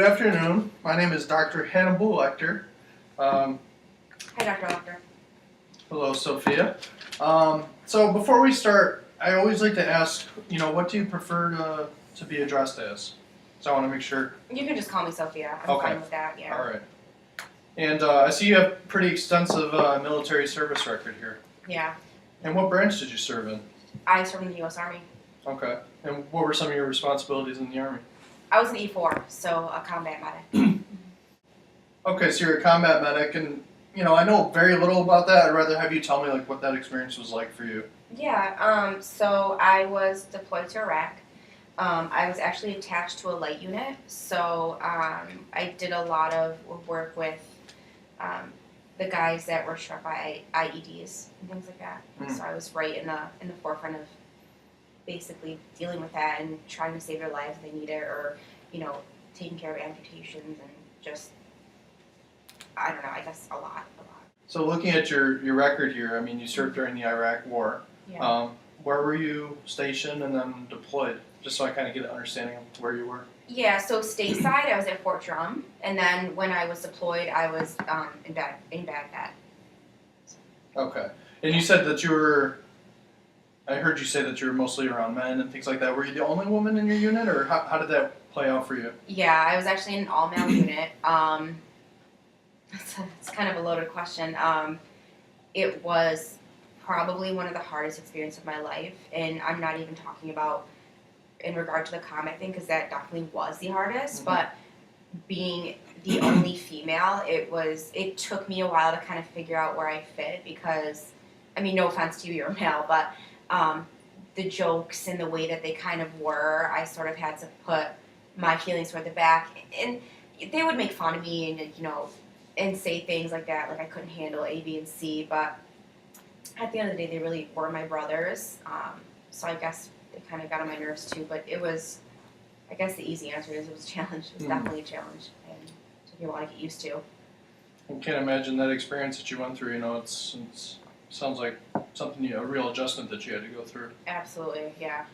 Good afternoon. My name is Dr. Hannibal Lecter. Hi, Dr. Lecter. Hello, Sophia. So before we start, I always like to ask, what do you prefer to be addressed as? So I want to make sure. You can just call me Sophia. I'm Okay. fine with that, yeah. All right. And I see you have pretty extensive military service record here. Yeah. And what branch did you serve in? I served in the U.S. Army. Okay. And what were some of your responsibilities in the Army? I was an E4, so a combat medic. Okay, so you're a combat medic, and I know very little about that. I'd rather have you tell me what that experience was like for you. Yeah, so I was deployed to Iraq. I was actually attached to a light unit, so I did a lot of work with the guys that were struck by IEDs and things like that. So I was right in the forefront of basically dealing with that and trying to save their lives if they need it, or taking care of amputations and just, I don't know, I guess a lot. So looking at your record here, I mean, you served during the Iraq War. Yeah. Where were you stationed and then deployed? Just so I kind of get an understanding of where you were. Yeah, so stateside, I was at Fort Drum, and then when I was deployed, I was in Baghdad. Okay. And you said that I heard you say that you were mostly around men and things like that. Were you the only woman in your unit, or how did that play out for you? Yeah, I was actually in an all-male unit. It's kind of a loaded question. It was probably one of the hardest experiences of my life, and I'm not even talking about in regard to the combat thing, because that definitely was the hardest, but being the only female, it took me a while to kind of figure out where I fit, because, I mean, no offense to you, you're a male, but the jokes and the way that they kind of were, I sort of had to put my feelings toward the back, and they would make fun of me and say things like that, like I couldn't handle A, B, and C, but at the end of the day, they really were my brothers, so I guess it kind of got on my nerves too, but it was, I guess the easy answer is it was a challenge. It was definitely a challenge, and it took me a while to get used to. I can't imagine that experience that you went through. It sounds like a real adjustment that you had to go through. Absolutely, yeah.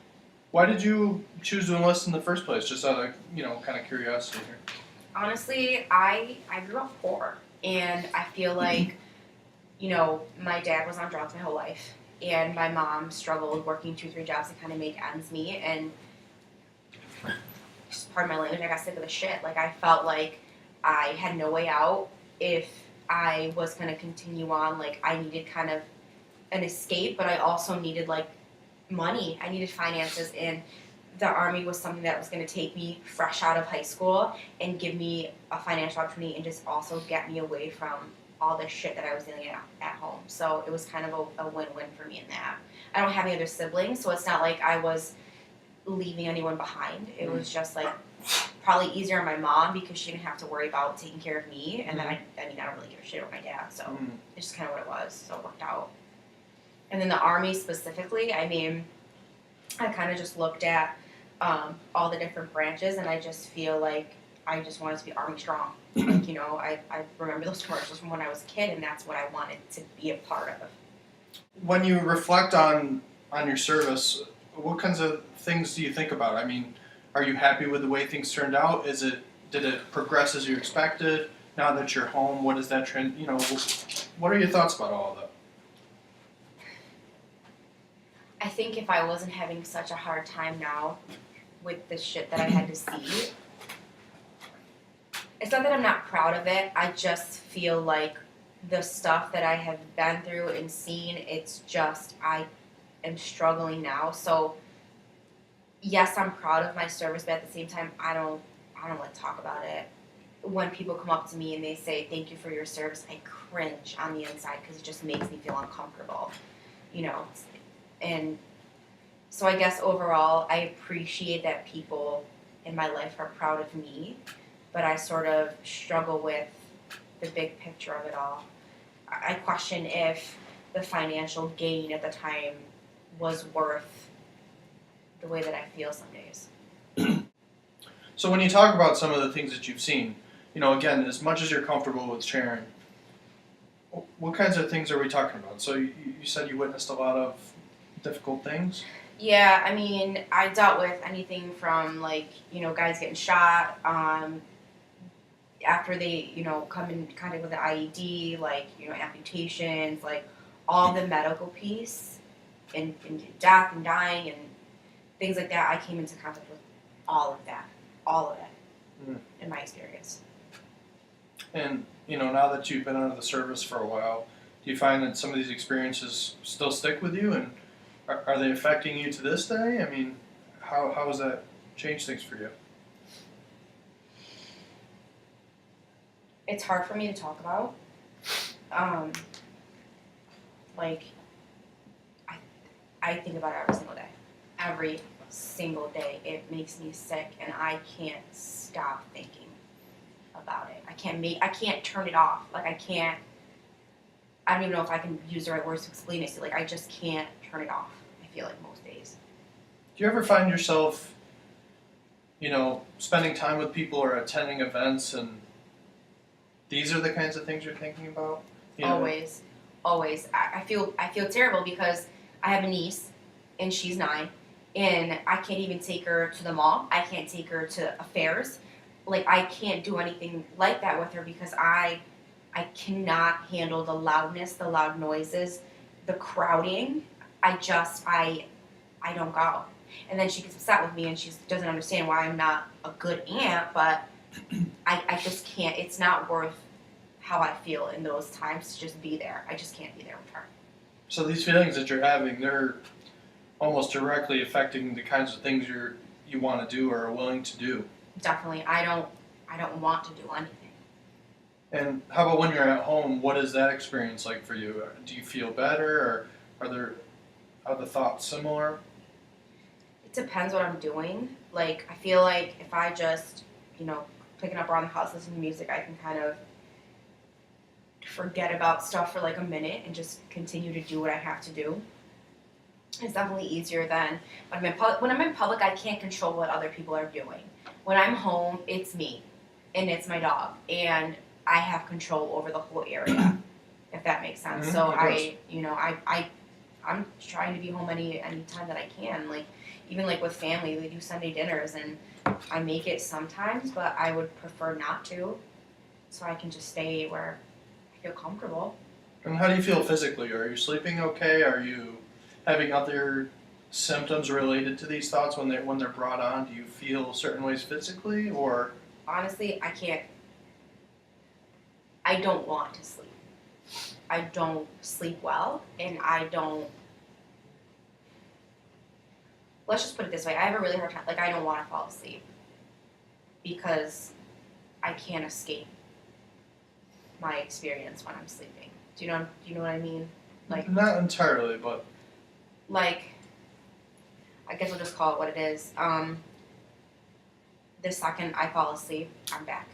Why did you choose to enlist in the first place? Just out of, kind of curiosity here. Honestly, I grew up poor, and I feel like, my dad was on drugs my whole life, and my mom struggled working 2-3 jobs to kind of make ends meet, and just pardon my language, I got sick of the shit. Like, I felt like I had no way out if I was going to continue on. Like, I needed kind of an escape, but I also needed, money. I needed finances, and the Army was something that was going to take me fresh out of high school and give me a financial opportunity and just also get me away from all the shit that I was dealing at home. So it was kind of a win-win for me in that. I don't have any other siblings, so it's not like I was leaving anyone behind. It was just probably easier on my mom, because she didn't have to worry about taking care of me, and then I don't really give a shit about my dad, so it's just kind of what it was, so it worked out. And then the Army specifically, I mean, I kind of just looked at all the different branches, and I just feel like I just wanted to be Army strong. I remember those commercials from when I was a kid, and that's what I wanted to be a part of. When you reflect on your service, what kinds of things do you think about? I mean, are you happy with the way things turned out? Did it progress as you expected? Now that you're home, what is that trend? What are your thoughts about all of that? I think if I wasn't having such a hard time now with the shit that I had to see, it's not that I'm not proud of it, I just feel like the stuff that I have been through and seen, it's just, I am struggling now. So, yes, I'm proud of my service, but at the same time, I don't like to talk about it. When people come up to me and they say, thank you for your service, I cringe on the inside, because it just makes me feel uncomfortable, and so I guess overall, I appreciate that people in my life are proud of me, but I sort of struggle with the big picture of it all. I question if the financial gain at the time was worth the way that I feel some days. So when you talk about some of the things that you've seen, again, as much as you're comfortable with sharing, what kinds of things are we talking about? So you said you witnessed a lot of difficult things? Yeah, I mean, I dealt with anything from, guys getting shot, after they, come in kind of with the IED, like, amputations, like all the medical piece and death and dying and things like that, I came into contact with all of it in my experience. And, now that you've been out of the service for a while, do you find that some of these experiences still stick with you, and are they affecting you to this day? I mean, how has that changed things for you? It's hard for me to talk about. Like, I think about it every single day. Every single day. It makes me sick, and I can't stop thinking about it. I can't turn it off. Like, I don't even know if I can use the right words to explain it. So, like, I just can't turn it off, I feel like, most days. Do you ever find yourself, spending time with people or attending events, and these are the kinds of things you're thinking about? Always. I feel terrible because I have a niece, and she's 9, and I can't even take her to the mall. I can't take her to affairs. Like, I can't do anything like that with her because I cannot handle the loudness, the loud noises, the crowding. I don't go. And then she gets upset with me, and she doesn't understand why I'm not a good aunt, but I just can't. It's not worth how I feel in those times to just be there. I just can't be there with her. So these feelings that you're having, they're almost directly affecting the kinds of things you want to do or are willing to do. Definitely. I don't want to do anything. And how about when you're at home? What is that experience like for you? Do you feel better, or are the thoughts similar? It depends what I'm doing. Like, I feel like if I just, picking up around the house, listening to music, I can kind of forget about stuff for like a minute and just continue to do what I have to do. It's definitely easier than when I'm in public. I can't control what other people are doing. When I'm home, it's me, and it's my dog, and I have control over the whole area, if that makes sense. Mm-hmm. So I'm trying to be home any time that I can. Like, even like with family, we do Sunday dinners, and I make it sometimes, but I would prefer not to, so I can just stay where I feel comfortable. And how do you feel physically? Are you sleeping okay? Are you having other symptoms related to these thoughts when they're brought on? Do you feel certain ways physically, or? Honestly, I can't. I don't want to sleep. I don't sleep well, and I don't. Let's just put it this way. I have a really hard time. Like, I don't want to fall asleep because I can't escape my experience when I'm sleeping. Do you know what I mean? Like, not entirely, but like, I guess we'll just call it what it is. The second I fall asleep, I'm back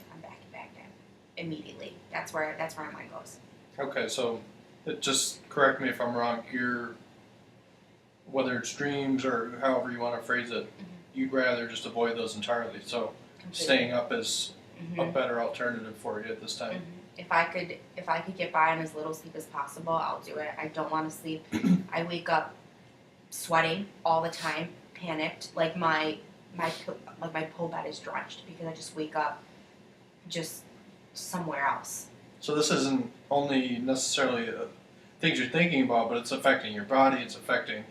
immediately. That's where my mind goes. okay. So, just correct me if I'm wrong. Whether it's dreams or however you want to phrase it, you'd rather just avoid those entirely. So, Completely. staying up is a better alternative for you at this time. If I could get by on as little sleep as possible, I'll do it. I don't want to sleep. I wake up sweating all the time, panicked. Like, my whole bed is drenched because I just wake up just somewhere else. So this isn't only necessarily things you're thinking about, but it's affecting your body. It's affecting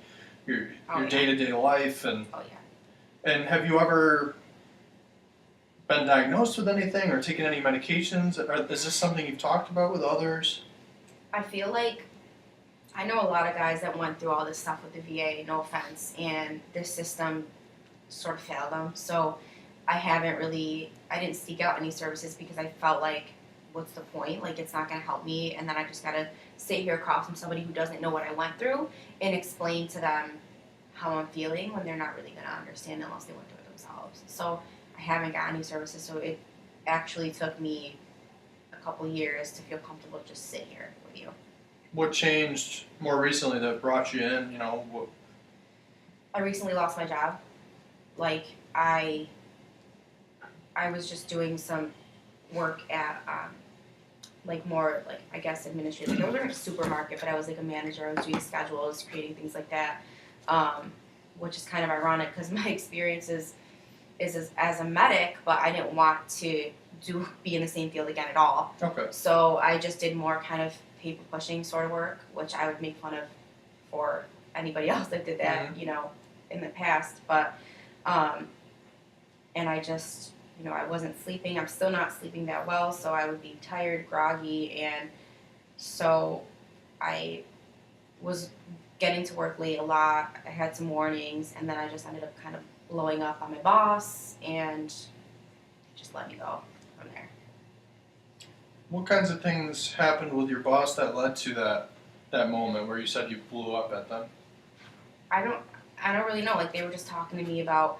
your day-to-day life. And and have you ever been diagnosed with anything or taken any medications? Is this something you've talked about with others? I feel like I know a lot of guys that went through all this stuff with the VA, no offense, and this system sort of failed them. So I didn't seek out any services because I felt like, what's the point? Like, it's not going to help me, and then I just got to sit here across from somebody who doesn't know what I went through and explain to them how I'm feeling when they're not really going to understand unless they went through it themselves. So I haven't got any services, so it actually took me a couple years to feel comfortable to just sit here with you. What changed more recently that brought you in? I recently lost my job. Like, I was just doing some work at, I guess administrative. I was in a supermarket, but I was like a manager. I was doing schedules, creating things like that, which is kind of ironic because my experience is as a medic, but I didn't want to do be in the same field again at all. Okay. So I just did more kind of paper pushing sort of work, which I would make fun of for anybody else that did that, you know, in the past. But, and I just, you know, I wasn't sleeping. I'm still not sleeping that well, so I would be tired, groggy, and so I was getting to work late a lot. I had some warnings, and then I just ended up kind of blowing up on my boss, and just let me go from there. What kinds of things happened with your boss that led to that moment where you said you blew up at them? I don't really know. Like, they were just talking to me about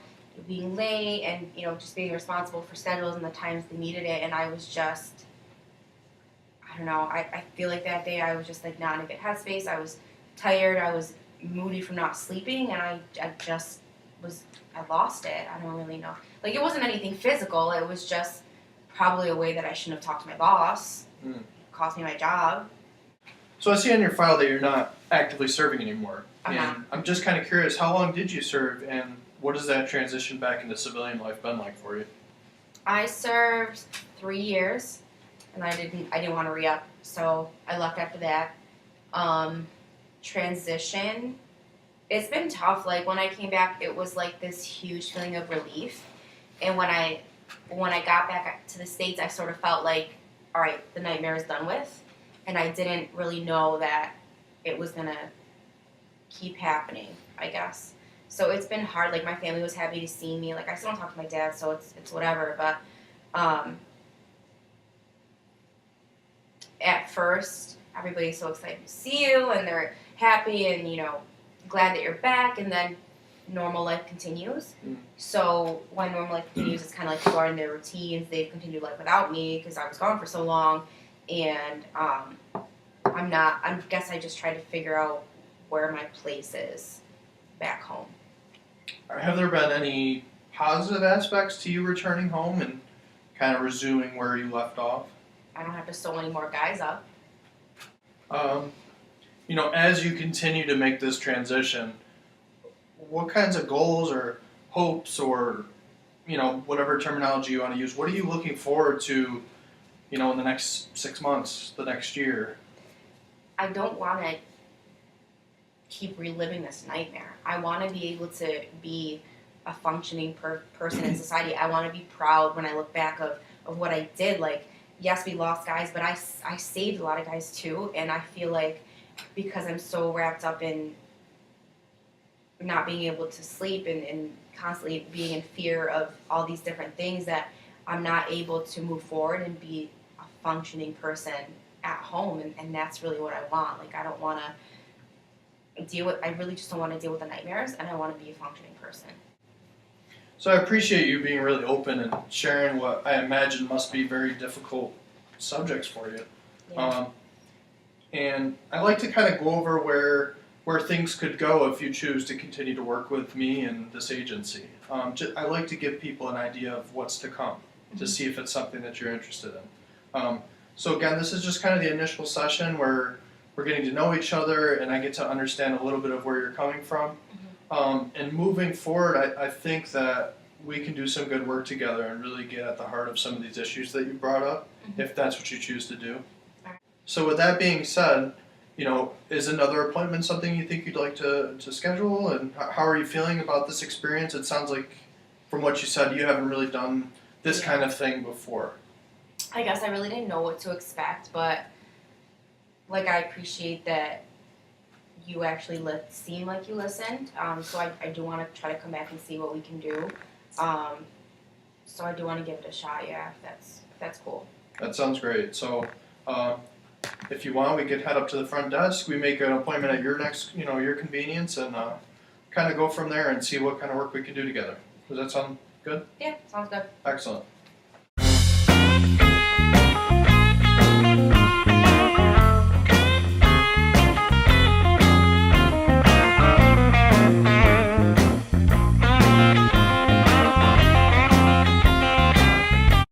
being late and, you know, just being responsible for schedules and the times they needed it, and I was just, I don't know, I feel like that day I was just like not in a good headspace. I was tired, I was moody from not sleeping, and I just I lost it. I don't really know. Like, it wasn't anything physical, it was just probably a way that I shouldn't have talked to my boss. It cost me my job. So I see on your file that you're not actively serving anymore. Uh-huh. And I'm just kind of curious, how long did you serve, and what has that transition back into civilian life been like for you? I served 3 years, and I didn't want to re-up, so I left after that. Transition, it's been tough. Like, when I came back, it was like this huge feeling of relief, and when I got back to the States, I sort of felt like, all right, the nightmare is done with, and I didn't really know that it was gonna keep happening, I guess. So it's been hard. Like, my family was happy to see me. Like, I still don't talk to my dad, so it's whatever. But at first, everybody's so excited to see you, and they're happy and, you know, glad that you're back. And then normal life continues. So when normal life continues, it's kind of like people are in their routines. They've continued life without me because I was gone for so long, and I guess I just try to figure out where my place is back home. Have there been any positive aspects to you returning home and kind of resuming where you left off? I don't have to sew any more guys up. You know, as you continue to make this transition, what kinds of goals or hopes or, you know, whatever terminology you want to use, what are you looking forward to, you know, in the next 6 months, the next year? I don't want to keep reliving this nightmare. I want to be able to be a functioning person in society. I want to be proud when I look back of what I did. Like, yes, we lost guys, but I saved a lot of guys too, and I feel like because I'm so wrapped up in not being able to sleep and constantly being in fear of all these different things that I'm not able to move forward and be a functioning person at home, and that's really what I want. Like, I don't want to I really just don't want to deal with the nightmares, and I want to be a functioning person. So I appreciate you being really open and sharing what I imagine must be very difficult subjects for you. Yeah. And I like to kind of go over where things could go if you choose to continue to work with me and this agency. I like to give people an idea of what's to come to see if it's something that you're interested in. So again, this is just kind of the initial session where we're getting to know each other, and I get to understand a little bit of where you're coming from. And moving forward, I think that we can do some good work together and really get at the heart of some of these issues that you brought up, if that's what you choose to do. So with that being said, you know, is another appointment something you think you'd like to schedule? And how are you feeling about this experience? It sounds like, from what you said, you haven't really done this kind of thing before. I guess I really didn't know what to expect, but like, I appreciate that you actually seem like you listened. So I do want to try to come back and see what we can do. So I do want to give it a shot, yeah, if that's cool. That sounds great. So if you want, we could head up to the front desk. We make an appointment at your your convenience, and kind of go from there and see what kind of work we can do together. Does that sound good? Yeah, sounds good. Excellent.